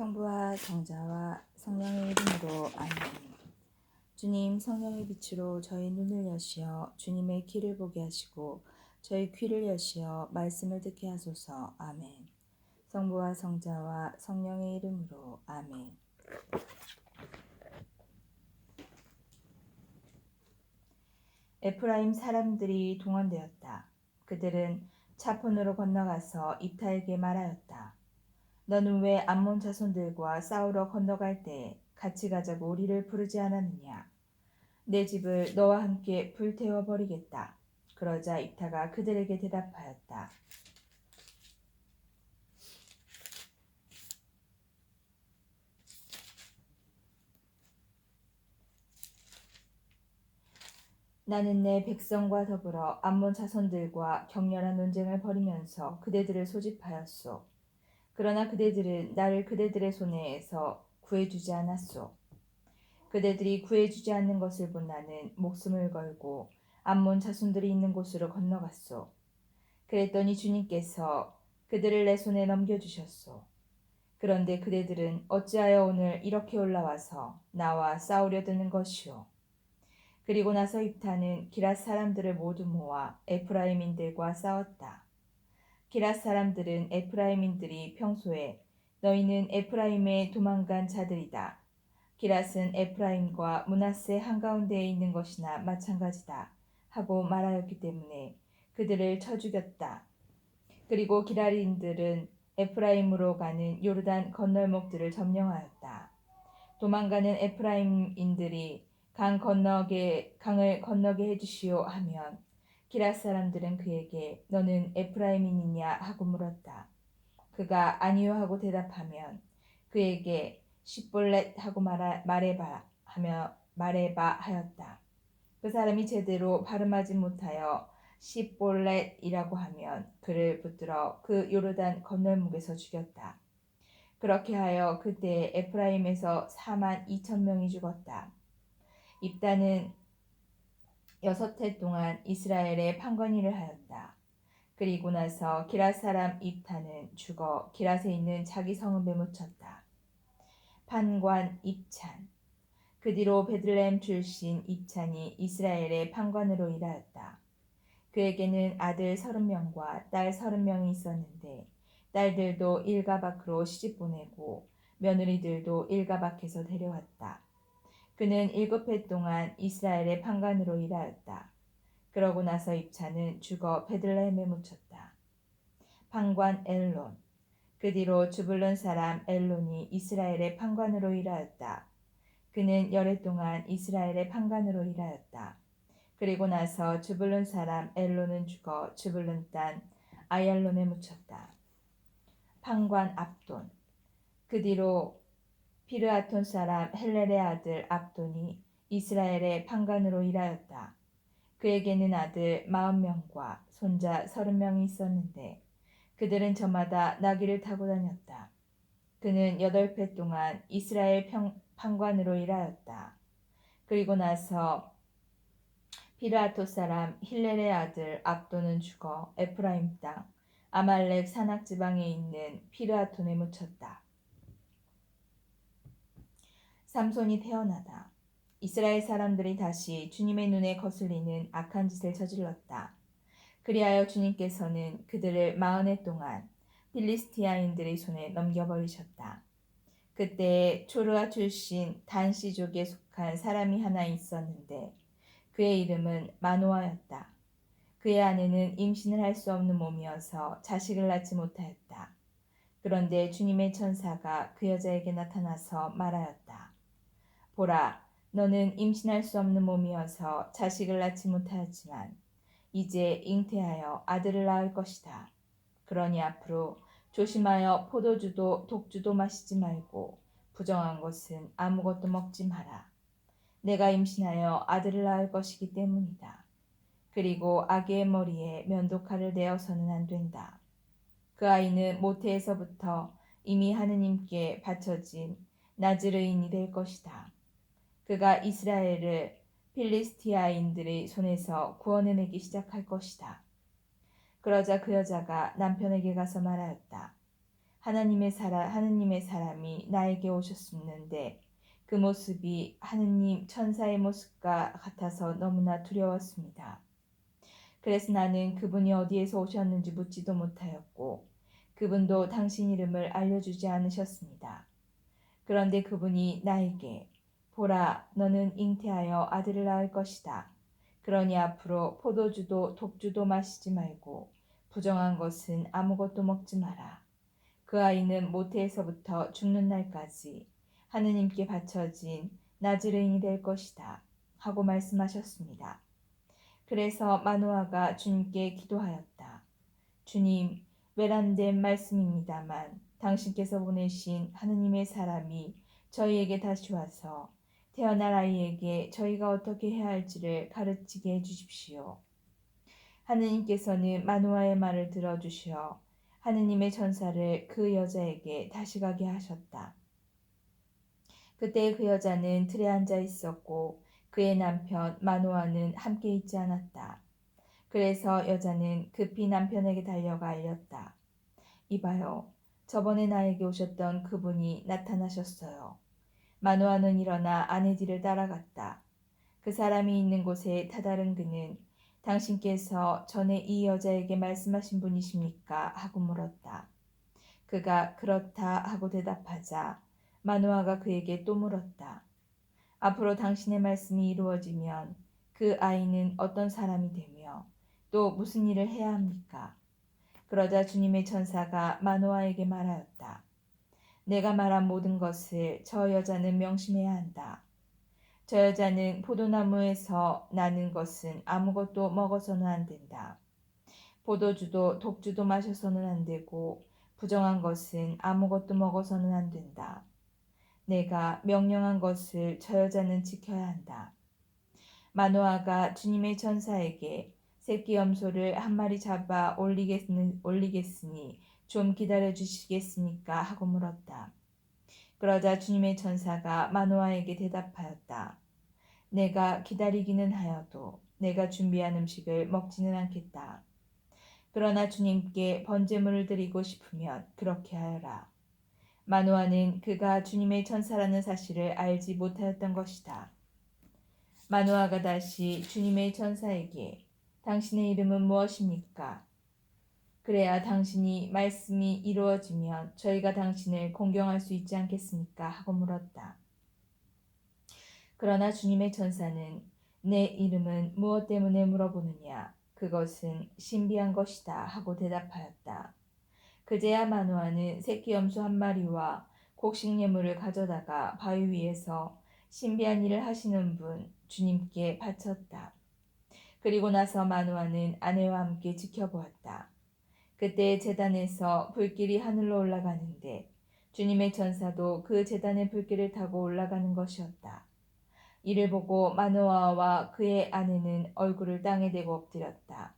성부와 성자와 성령의 이름으로 아멘. 주님, 성령의 빛으로 저희 눈을 여시어 주님의 길을 보게 하시고 저희 귀를 여시어 말씀을 듣게 하소서. 아멘. 성부와 성자와 성령의 이름으로 아멘. 에프라임 사람들이 동원되었다. 그들은 차폰으로 건너가서 입타에게 말하였다. 너는 왜 암몬 자손들과 싸우러 건너갈 때 같이 가자고 우리를 부르지 않았느냐? 내 집을 너와 함께 불태워 버리겠다. 그러자 입타가 그들에게 대답하였다. 나는 내 백성과 더불어 암몬 자손들과 격렬한 논쟁을 벌이면서 그대들을 소집하였소. 그러나 그대들은 나를 그대들의 손에서 구해주지 않았소. 그대들이 구해주지 않는 것을 본 나는 목숨을 걸고 암몬 자손들이 있는 곳으로 건너갔소. 그랬더니 주님께서 그들을 내 손에 넘겨주셨소. 그런데 그대들은 어찌하여 오늘 이렇게 올라와서 나와 싸우려 드는 것이오. 그리고 나서 입타는 기랏 사람들을 모두 모아 에프라임인들과 싸웠다. 기랏 사람들은 에프라임인들이 평소에 너희는 에프라임에 도망간 자들이다. 기랏은 에프라임과 므낫세 한가운데에 있는 것이나 마찬가지다 하고 말하였기 때문에 그들을 쳐 죽였다. 그리고 기랏인들은 에프라임으로 가는 요르단 건널목들을 점령하였다. 도망가는 에프라임인들이 강을 건너게 해주시오 하면 기랏 사람들은 그에게 너는 에프라임인이냐 하고 물었다. 그가 아니요 하고 대답하면 그에게 십볼렛 하고 말해봐 하였다. 그 사람이 제대로 발음하지 못하여 십볼렛이라고 하면 그를 붙들어 그 요르단 건널목에서 죽였다. 그렇게 하여 그때 에프라임에서 4만 2천 명이 죽었다. 입다는 6해 동안 이스라엘에 판건일을 하였다. 그리고 나서 기랏 사람 입타는 죽어 기랏에 있는 자기 성읍에 묻혔다. 판관 입찬. 그 뒤로 베들레헴 출신 입찬이 이스라엘의 판관으로 일하였다. 그에게는 아들 30명과 딸 30명이 있었는데 딸들도 일가 밖으로 시집 보내고 며느리들도 일가 밖에서 데려왔다. 그는 7해 동안 이스라엘의 판관으로 일하였다. 그러고 나서 입찬은 죽어 베들레헴에 묻혔다. 판관 엘론. 그 뒤로 주불론 사람 엘론이 이스라엘의 판관으로 일하였다. 그는 10해 동안 이스라엘의 판관으로 일하였다. 그리고 나서 주불론 사람 엘론은 죽어 주불론 땅 아얄론에 묻혔다. 판관 압돈. 그 뒤로 피르아톤 사람 헬렐의 아들 압돈이 이스라엘의 판관으로 일하였다. 그에게는 아들 40명과 손자 30명이 있었는데 그들은 저마다 나귀를 타고 다녔다. 그는 8해 동안 이스라엘 판관으로 일하였다. 그리고 나서 피르아토 사람 힐렐의 아들 압돈은 죽어 에프라임 땅 아말렉 산악 지방에 있는 피르아톤에 묻혔다. 삼손이 태어나다. 이스라엘 사람들이 다시 주님의 눈에 거슬리는 악한 짓을 저질렀다. 그리하여 주님께서는 그들을 40해 동안 필리스티아인들의 손에 넘겨버리셨다. 그때 초르아 출신 단시족에 속한 사람이 하나 있었는데 그의 이름은 마노아였다. 그의 아내는 임신을 할 수 없는 몸이어서 자식을 낳지 못하였다. 그런데 주님의 천사가 그 여자에게 나타나서 말하였다. 보라, 너는 임신할 수 없는 몸이어서 자식을 낳지 못하였지만 이제 잉태하여 아들을 낳을 것이다. 그러니 앞으로 조심하여 포도주도 독주도 마시지 말고 부정한 것은 아무것도 먹지 마라. 내가 임신하여 아들을 낳을 것이기 때문이다. 그리고 아기의 머리에 면도칼을 내어서는 안 된다. 그 아이는 모태에서부터 이미 하느님께 바쳐진 나즈르인이 될 것이다. 그가 이스라엘을 필리스티아인들의 손에서 구원해내기 시작할 것이다. 그러자 그 여자가 남편에게 가서 말하였다. 하느님의 사람이 나에게 오셨었는데 그 모습이 하느님 천사의 모습과 같아서 너무나 두려웠습니다. 그래서 나는 그분이 어디에서 오셨는지 묻지도 못하였고 그분도 당신 이름을 알려주지 않으셨습니다. 그런데 그분이 나에게 보라, 너는 잉태하여 아들을 낳을 것이다. 그러니 앞으로 포도주도 독주도 마시지 말고 부정한 것은 아무것도 먹지 마라. 그 아이는 모태에서부터 죽는 날까지 하느님께 바쳐진 나즈레인이 될 것이다. 하고 말씀하셨습니다. 그래서 마노아가 주님께 기도하였다. 주님, 외람된 말씀입니다만 당신께서 보내신 하느님의 사람이 저희에게 다시 와서 태어날 아이에게 저희가 어떻게 해야 할지를 가르치게 해주십시오. 하느님께서는 마노아의 말을 들어주시어 하느님의 전사를 그 여자에게 다시 가게 하셨다. 그때 그 여자는 들에 앉아 있었고 그의 남편 마노아는 함께 있지 않았다. 그래서 여자는 급히 남편에게 달려가 알렸다. 이봐요. 저번에 나에게 오셨던 그분이 나타나셨어요. 마노아는 일어나 아내 뒤를 따라갔다. 그 사람이 있는 곳에 다다른 그는 당신께서 전에 이 여자에게 말씀하신 분이십니까? 하고 물었다. 그가 그렇다 하고 대답하자 마노아가 그에게 또 물었다. 앞으로 당신의 말씀이 이루어지면 그 아이는 어떤 사람이 되며 또 무슨 일을 해야 합니까? 그러자 주님의 천사가 마노아에게 말하였다. 내가 말한 모든 것을 저 여자는 명심해야 한다. 저 여자는 포도나무에서 나는 것은 아무것도 먹어서는 안 된다. 포도주도 독주도 마셔서는 안 되고 부정한 것은 아무것도 먹어서는 안 된다. 내가 명령한 것을 저 여자는 지켜야 한다. 마노아가 주님의 천사에게 새끼 염소를 한 마리 잡아 올리겠으니 좀 기다려 주시겠습니까? 하고 물었다. 그러자 주님의 천사가 마노아에게 대답하였다. 내가 기다리기는 하여도 내가 준비한 음식을 먹지는 않겠다. 그러나 주님께 번제물을 드리고 싶으면 그렇게 하여라. 마노아는 그가 주님의 천사라는 사실을 알지 못하였던 것이다. 마노아가 다시 주님의 천사에게 당신의 이름은 무엇입니까? 그래야 당신이 말씀이 이루어지면 저희가 당신을 공경할 수 있지 않겠습니까? 하고 물었다. 그러나 주님의 천사는 내 이름은 무엇 때문에 물어보느냐? 그것은 신비한 것이다 하고 대답하였다. 그제야 마노아는 새끼 염소 한 마리와 곡식 예물을 가져다가 바위 위에서 신비한 일을 하시는 분 주님께 바쳤다. 그리고 나서 마노아는 아내와 함께 지켜보았다. 그때 제단에서 불길이 하늘로 올라가는데 주님의 천사도 그 제단의 불길을 타고 올라가는 것이었다. 이를 보고 마노아와 그의 아내는 얼굴을 땅에 대고 엎드렸다.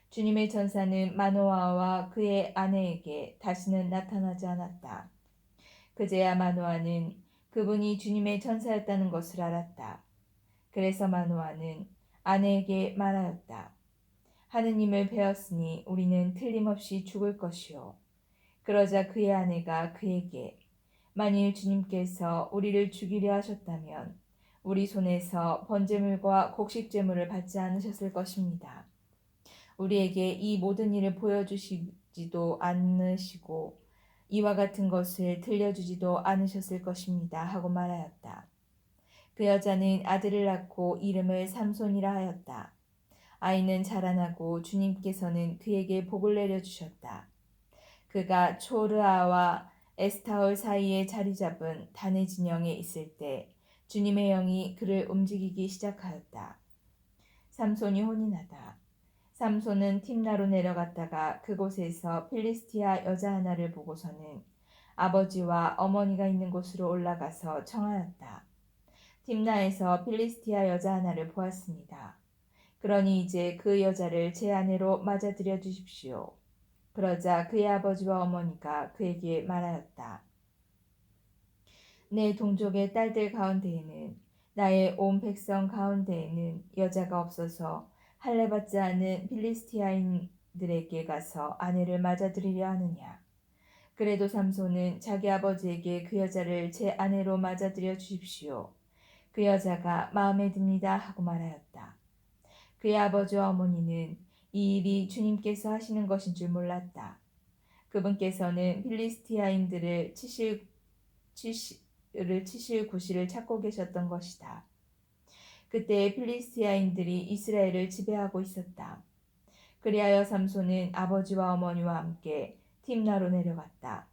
주님의 천사는 마노아와 그의 아내에게 다시는 나타나지 않았다. 그제야 마노아는 그분이 주님의 천사였다는 것을 알았다. 그래서 마노아는 아내에게 말하였다. 하느님을 배웠으니 우리는 틀림없이 죽을 것이요. 그러자 그의 아내가 그에게 만일 주님께서 우리를 죽이려 하셨다면 우리 손에서 번제물과 곡식제물을 받지 않으셨을 것입니다. 우리에게 이 모든 일을 보여주시지도 않으시고 이와 같은 것을 들려주지도 않으셨을 것입니다. 하고 말하였다. 그 여자는 아들을 낳고 이름을 삼손이라 하였다. 아이는 자라나고 주님께서는 그에게 복을 내려주셨다. 그가 초르아와 에스타올 사이에 자리 잡은 단의 진영에 있을 때 주님의 영이 그를 움직이기 시작하였다. 삼손이 혼인하다. 삼손은 팀나로 내려갔다가 그곳에서 필리스티아 여자 하나를 보고서는 아버지와 어머니가 있는 곳으로 올라가서 청하였다. 팀나에서 필리스티아 여자 하나를 보았습니다. 그러니 이제 그 여자를 제 아내로 맞아들여 주십시오. 그러자 그의 아버지와 어머니가 그에게 말하였다. 내 동족의 딸들 가운데에는 나의 온 백성 가운데에는 여자가 없어서 할례받지 않은 필리스티아인들에게 가서 아내를 맞아들이려 하느냐. 그래도 삼손은 자기 아버지에게 그 여자를 제 아내로 맞아들여 주십시오. 그 여자가 마음에 듭니다 하고 말하였다. 그의 아버지와 어머니는 이 일이 주님께서 하시는 것인 줄 몰랐다. 그분께서는 필리스티아인들을 치실 구실을 찾고 계셨던 것이다. 그때 필리스티아인들이 이스라엘을 지배하고 있었다. 그리하여 삼손은 아버지와 어머니와 함께 팀나로 내려갔다.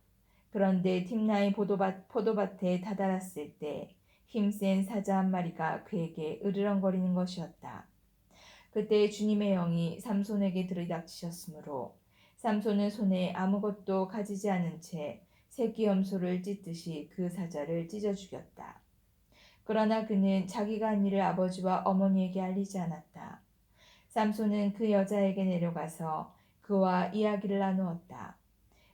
그런데 팀나의 포도밭에 다다랐을 때 힘센 사자 한 마리가 그에게 으르렁거리는 것이었다. 그때 주님의 영이 삼손에게 들이닥치셨으므로 삼손은 손에 아무것도 가지지 않은 채 새끼 염소를 찢듯이 그 사자를 찢어 죽였다. 그러나 그는 자기가 한 일을 아버지와 어머니에게 알리지 않았다. 삼손은 그 여자에게 내려가서 그와 이야기를 나누었다.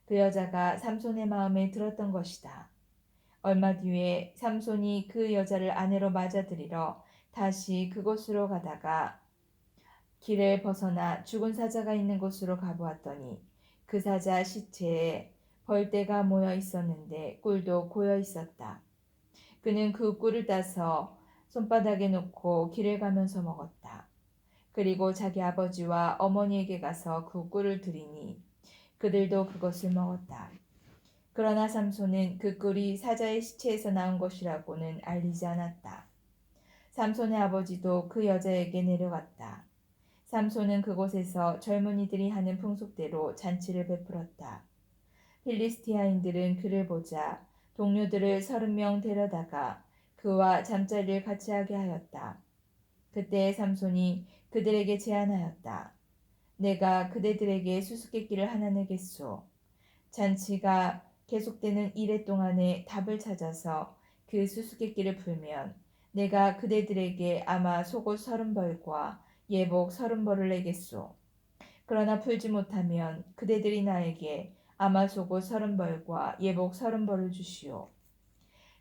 그 여자가 삼손의 마음에 들었던 것이다. 얼마 뒤에 삼손이 그 여자를 아내로 맞아들이러 다시 그곳으로 가다가 길을 벗어나 죽은 사자가 있는 곳으로 가보았더니 그 사자 시체에 벌떼가 모여 있었는데 꿀도 고여 있었다. 그는 그 꿀을 따서 손바닥에 놓고 길을 가면서 먹었다. 그리고 자기 아버지와 어머니에게 가서 그 꿀을 드리니 그들도 그것을 먹었다. 그러나 삼손은 그 꿀이 사자의 시체에서 나온 것이라고는 알리지 않았다. 삼손의 아버지도 그 여자에게 내려갔다. 삼손은 그곳에서 젊은이들이 하는 풍속대로 잔치를 베풀었다. 필리스티아인들은 그를 보자 동료들을 30명 데려다가 그와 잠자리를 같이 하게 하였다. 그때 삼손이 그들에게 제안하였다. 내가 그대들에게 수수께끼를 하나 내겠소. 잔치가 계속되는 이래 동안에 답을 찾아서 그 수수께끼를 풀면 내가 그대들에게 아마 속옷 30벌과 예복 30벌을 내겠소. 그러나 풀지 못하면 그대들이 나에게 아마 속옷 30벌과 예복 30벌을 주시오.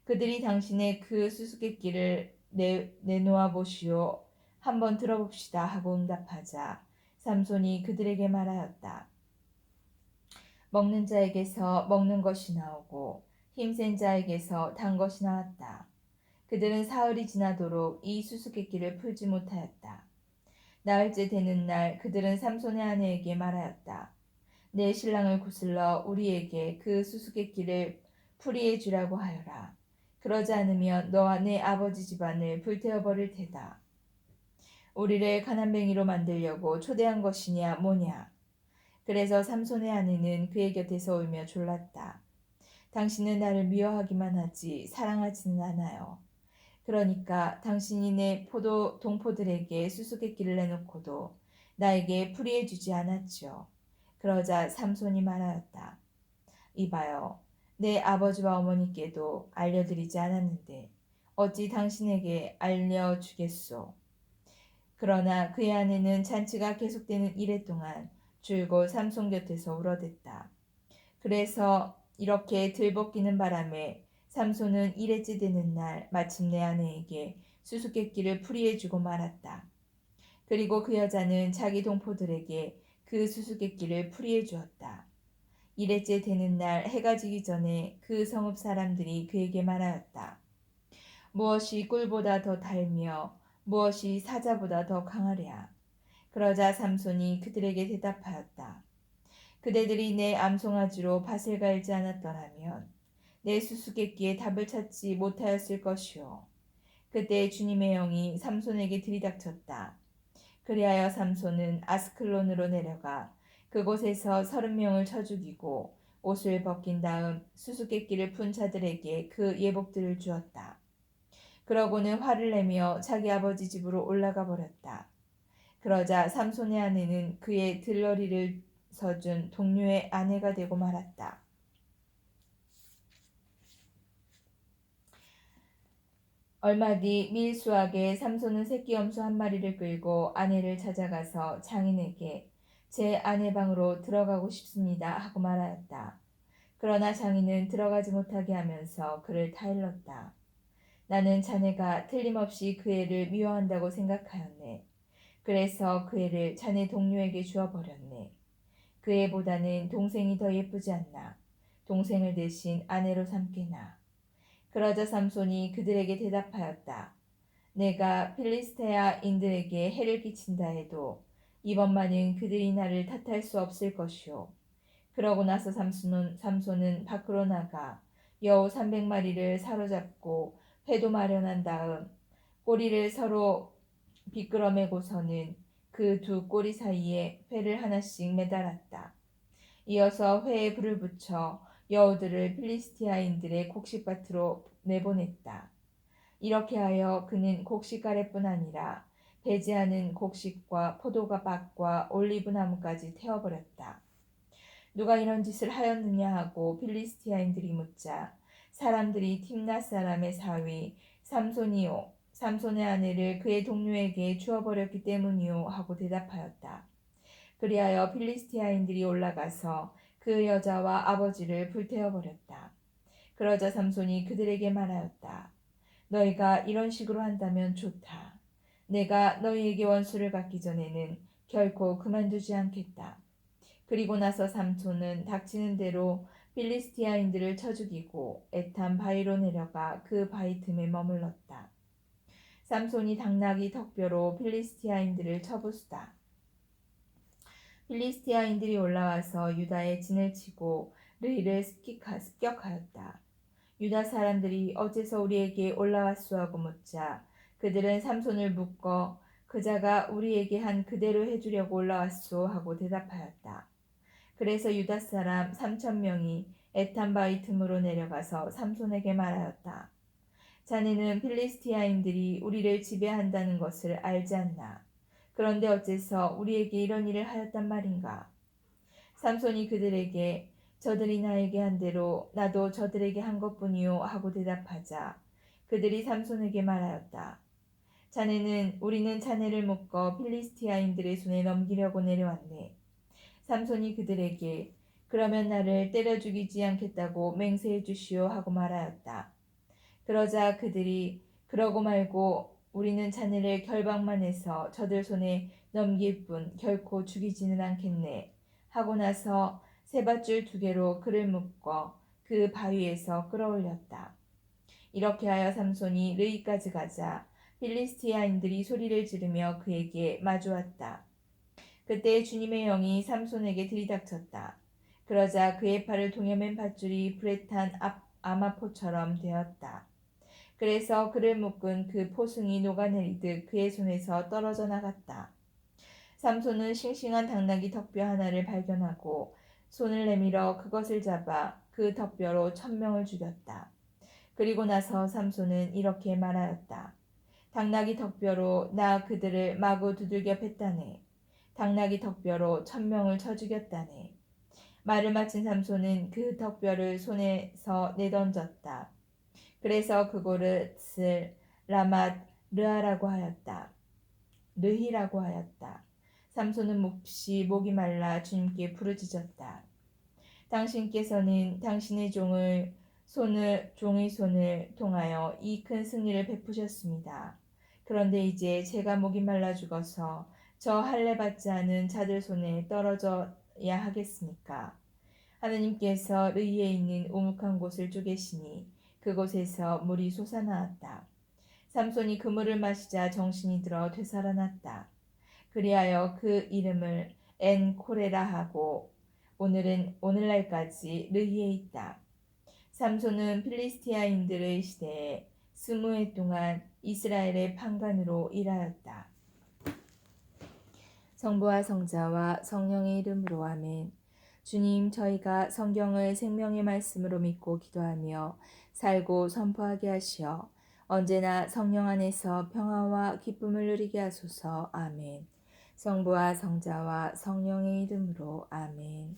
그들이 당신의 그 수수께끼를 내놓아 보시오. 한번 들어봅시다 하고 응답하자 삼손이 그들에게 말하였다. 먹는 자에게서 먹는 것이 나오고 힘센 자에게서 단 것이 나왔다. 그들은 사흘이 지나도록 이 수수께끼를 풀지 못하였다. 나흘째 되는 날 그들은 삼손의 아내에게 말하였다. 내 신랑을 구슬러 우리에게 그 수수께끼를 풀이해 주라고 하여라. 그러지 않으면 너와 내 아버지 집안을 불태워 버릴 테다. 우리를 가난뱅이로 만들려고 초대한 것이냐 뭐냐. 그래서 삼손의 아내는 그의 곁에서 울며 졸랐다. 당신은 나를 미워하기만 하지 사랑하지는 않아요. 그러니까 당신이 내 동포들에게 수수께끼를 내놓고도 나에게 풀이해 주지 않았죠. 그러자 삼손이 말하였다. 이봐요. 내 아버지와 어머니께도 알려드리지 않았는데 어찌 당신에게 알려주겠소. 그러나 그의 아내는 잔치가 계속되는 이래 동안 줄곧 삼손 곁에서 울어댔다. 그래서 이렇게 들볶이는 바람에 삼손은 일회째 되는 날 마침내 아내에게 수수께끼를 풀이해주고 말았다. 그리고 그 여자는 자기 동포들에게 그 수수께끼를 풀이해 주었다. 일회째 되는 날 해가 지기 전에 그 성읍 사람들이 그에게 말하였다. 무엇이 꿀보다 더 달며 무엇이 사자보다 더 강하랴. 그러자 삼손이 그들에게 대답하였다. 그대들이 내 암송아지로 밭을 갈지 않았더라면 내 수수께끼에 답을 찾지 못하였을 것이요. 그때 주님의 영이 삼손에게 들이닥쳤다. 그리하여 삼손은 아스클론으로 내려가 그곳에서 30명을 쳐 죽이고 옷을 벗긴 다음 수수께끼를 푼 자들에게 그 예복들을 주었다. 그러고는 화를 내며 자기 아버지 집으로 올라가 버렸다. 그러자 삼손의 아내는 그의 들러리를 서준 동료의 아내가 되고 말았다. 얼마 뒤 밀수하게 삼손은 새끼 염소 한 마리를 끌고 아내를 찾아가서 장인에게 제 아내 방으로 들어가고 싶습니다 하고 말하였다. 그러나 장인은 들어가지 못하게 하면서 그를 타일렀다. 나는 자네가 틀림없이 그 애를 미워한다고 생각하였네. 그래서 그 애를 자네 동료에게 주어버렸네. 그 애보다는 동생이 더 예쁘지 않나. 동생을 대신 아내로 삼게나. 그러자 삼손이 그들에게 대답하였다. 내가 필리스테아인들에게 해를 끼친다 해도 이번만은 그들이 나를 탓할 수 없을 것이오. 그러고 나서 삼손은 밖으로 나가 여우 300마리를 사로잡고 회도 마련한 다음 꼬리를 서로 비끄러매고서는 그 두 꼬리 사이에 회를 하나씩 매달았다. 이어서 회에 불을 붙여 여우들을 필리스티아인들의 곡식밭으로 내보냈다. 이렇게 하여 그는 곡식가래뿐 아니라 배제하는 곡식과 포도밭과 올리브나무까지 태워버렸다. 누가 이런 짓을 하였느냐 하고 필리스티아인들이 묻자 사람들이 팀낫 사람의 사위 삼손이요 삼손의 아내를 그의 동료에게 주어버렸기 때문이요 하고 대답하였다. 그리하여 필리스티아인들이 올라가서 그 여자와 아버지를 불태워버렸다. 그러자 삼손이 그들에게 말하였다. 너희가 이런 식으로 한다면 좋다. 내가 너희에게 원수를 갚기 전에는 결코 그만두지 않겠다. 그리고 나서 삼손은 닥치는 대로 필리스티아인들을 쳐 죽이고 에탄 바위로 내려가 그 바위 틈에 머물렀다. 삼손이 당나귀 턱뼈로 필리스티아인들을 쳐부수다. 필리스티아인들이 올라와서 유다의 진을 치고 르이를 습격하였다. 유다 사람들이 어째서 우리에게 올라왔소 하고 묻자 그들은 삼손을 묶어 그자가 우리에게 한 그대로 해주려고 올라왔소 하고 대답하였다. 그래서 유다 사람 3,000명이 에탄 바위 틈으로 내려가서 삼손에게 말하였다. 자네는 필리스티아인들이 우리를 지배한다는 것을 알지 않나? 그런데 어째서 우리에게 이런 일을 하였단 말인가? 삼손이 그들에게 저들이 나에게 한 대로 나도 저들에게 한 것뿐이요 하고 대답하자 그들이 삼손에게 말하였다. 자네는 우리는 자네를 묶어 필리스티아인들의 손에 넘기려고 내려왔네. 삼손이 그들에게 그러면 나를 때려 죽이지 않겠다고 맹세해 주시오 하고 말하였다. 그러자 그들이 그러고 말고 우리는 자네를 결박만 해서 저들 손에 넘길 뿐 결코 죽이지는 않겠네 하고 나서 세밧줄 2개로 그를 묶어 그 바위에서 끌어올렸다. 이렇게 하여 삼손이 르이까지 가자 필리스티아인들이 소리를 지르며 그에게 마주왔다. 그때 주님의 영이 삼손에게 들이닥쳤다. 그러자 그의 팔을 동여맨 밧줄이 불에 탄 아마포처럼 되었다. 그래서 그를 묶은 그 포승이 녹아내리듯 그의 손에서 떨어져 나갔다. 삼손은 싱싱한 당나귀 턱뼈 하나를 발견하고 손을 내밀어 그것을 잡아 그 턱뼈로 1,000명을 죽였다. 그리고 나서 삼손은 이렇게 말하였다. 당나귀 턱뼈로 나 그들을 마구 두들겨 팼다네. 당나귀 턱뼈로 1,000명을 쳐 죽였다네. 말을 마친 삼손은 그 턱뼈를 손에서 내던졌다. 그래서 그곳을 라맛 르히라고 하였다. 삼손은 몹시 목이 말라 주님께 부르짖었다. 당신께서는 당신의 종의 손을 통하여 이 큰 승리를 베푸셨습니다. 그런데 이제 제가 목이 말라 죽어서 저 할례 받지 않은 자들 손에 떨어져야 하겠습니까? 하느님께서 르이에 있는 우묵한 곳을 쪼개시니 그곳에서 물이 솟아나왔다. 삼손이 그 물을 마시자 정신이 들어 되살아났다. 그리하여 그 이름을 엔코레라 하고 오늘날까지 르히에 있다. 삼손은 필리스티아인들의 시대에 20해 동안 이스라엘의 판관으로 일하였다. 성부와 성자와 성령의 이름으로 아멘. 주님, 저희가 성경을 생명의 말씀으로 믿고 기도하며 살고 선포하게 하시어 언제나 성령 안에서 평화와 기쁨을 누리게 하소서. 아멘. 성부와 성자와 성령의 이름으로 아멘.